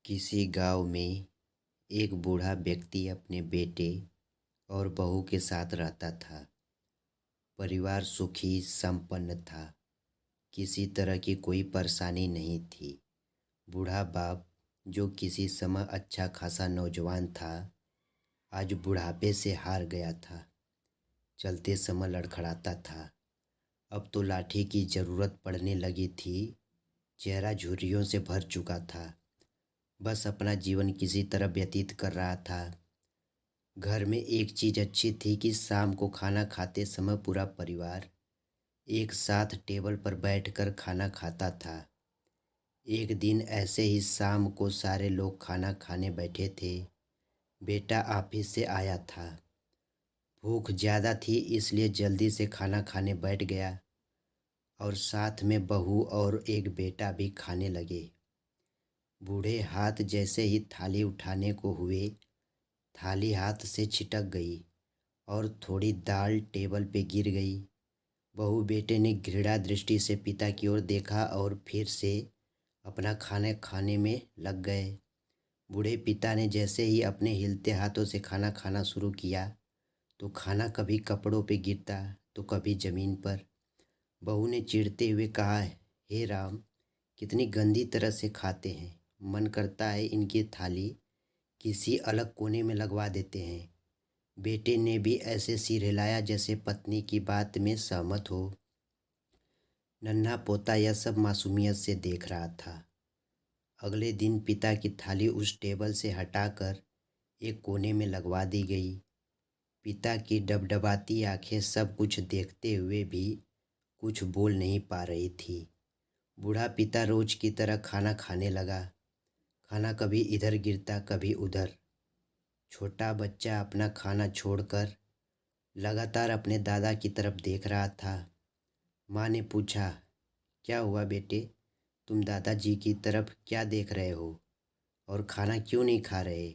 किसी गांव में एक बूढ़ा व्यक्ति अपने बेटे और बहू के साथ रहता था। परिवार सुखी संपन्न था। किसी तरह की कोई परेशानी नहीं थी। बूढ़ा बाप, जो किसी समय अच्छा खासा नौजवान था, आज बुढ़ापे से हार गया था। चलते समय लड़खड़ाता था। अब तो लाठी की जरूरत पड़ने लगी थी। चेहरा झुर्रियों से भर चुका था। बस अपना जीवन किसी तरह व्यतीत कर रहा था। घर में एक चीज अच्छी थी कि शाम को खाना खाते समय पूरा परिवार एक साथ टेबल पर बैठकर खाना खाता था। एक दिन ऐसे ही शाम को सारे लोग खाना खाने बैठे थे। बेटा ऑफिस से आया था। भूख ज़्यादा थी, इसलिए जल्दी से खाना खाने बैठ गया और साथ में बहू और एक बेटा भी खाने लगे। बूढ़े हाथ जैसे ही थाली उठाने को हुए, थाली हाथ से छिटक गई और थोड़ी दाल टेबल पे गिर गई। बहू बेटे ने घृणा दृष्टि से पिता की ओर देखा और फिर से अपना खाना खाने में लग गए। बूढ़े पिता ने जैसे ही अपने हिलते हाथों से खाना खाना शुरू किया तो खाना कभी कपड़ों पे गिरता तो कभी ज़मीन पर। बहू ने चिढ़ते हुए कहा, हे राम, कितनी गंदी तरह से खाते हैं। मन करता है इनकी थाली किसी अलग कोने में लगवा देते हैं। बेटे ने भी ऐसे सिर हिलाया जैसे पत्नी की बात में सहमत हो। नन्हा पोता यह सब मासूमियत से देख रहा था। अगले दिन पिता की थाली उस टेबल से हटाकर एक कोने में लगवा दी गई। पिता की डबडबाती आंखें सब कुछ देखते हुए भी कुछ बोल नहीं पा रही थी। बूढ़ा पिता रोज की तरह खाना खाने लगा। खाना कभी इधर गिरता कभी उधर। छोटा बच्चा अपना खाना छोड़कर लगातार अपने दादा की तरफ देख रहा था। माँ ने पूछा, क्या हुआ बेटे, तुम दादाजी की तरफ क्या देख रहे हो और खाना क्यों नहीं खा रहे?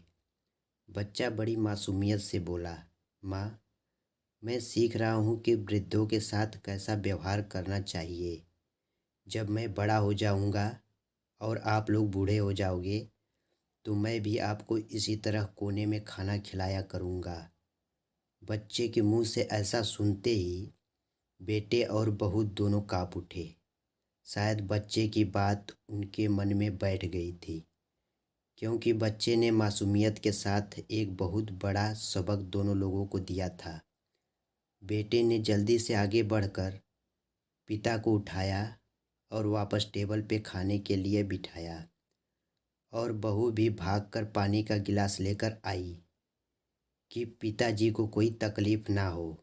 बच्चा बड़ी मासूमियत से बोला, माँ, मैं सीख रहा हूँ कि वृद्धों के साथ कैसा व्यवहार करना चाहिए। जब मैं बड़ा हो जाऊँगा और आप लोग बूढ़े हो जाओगे तो मैं भी आपको इसी तरह कोने में खाना खिलाया करूँगा। बच्चे के मुंह से ऐसा सुनते ही बेटे और बहू दोनों काँप उठे। शायद बच्चे की बात उनके मन में बैठ गई थी, क्योंकि बच्चे ने मासूमियत के साथ एक बहुत बड़ा सबक दोनों लोगों को दिया था। बेटे ने जल्दी से आगे बढ़कर पिता को उठाया और वापस टेबल पे खाने के लिए बिठाया, और बहू भी भागकर पानी का गिलास लेकर आई कि पिताजी को कोई तकलीफ ना हो।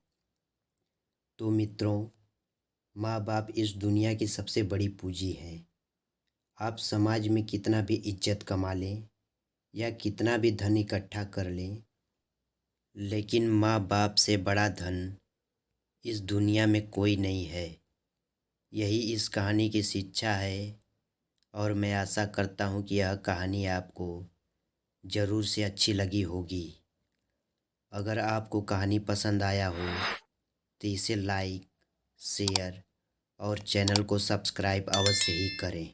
तो मित्रों, माँ बाप इस दुनिया की सबसे बड़ी पूंजी हैं। आप समाज में कितना भी इज्जत कमा लें या कितना भी धन इकट्ठा कर लें, लेकिन माँ बाप से बड़ा धन इस दुनिया में कोई नहीं है। यही इस कहानी की शिक्षा है, और मैं आशा करता हूँ कि यह कहानी आपको ज़रूर से अच्छी लगी होगी। अगर आपको कहानी पसंद आया हो तो इसे लाइक, शेयर और चैनल को सब्सक्राइब अवश्य ही करें।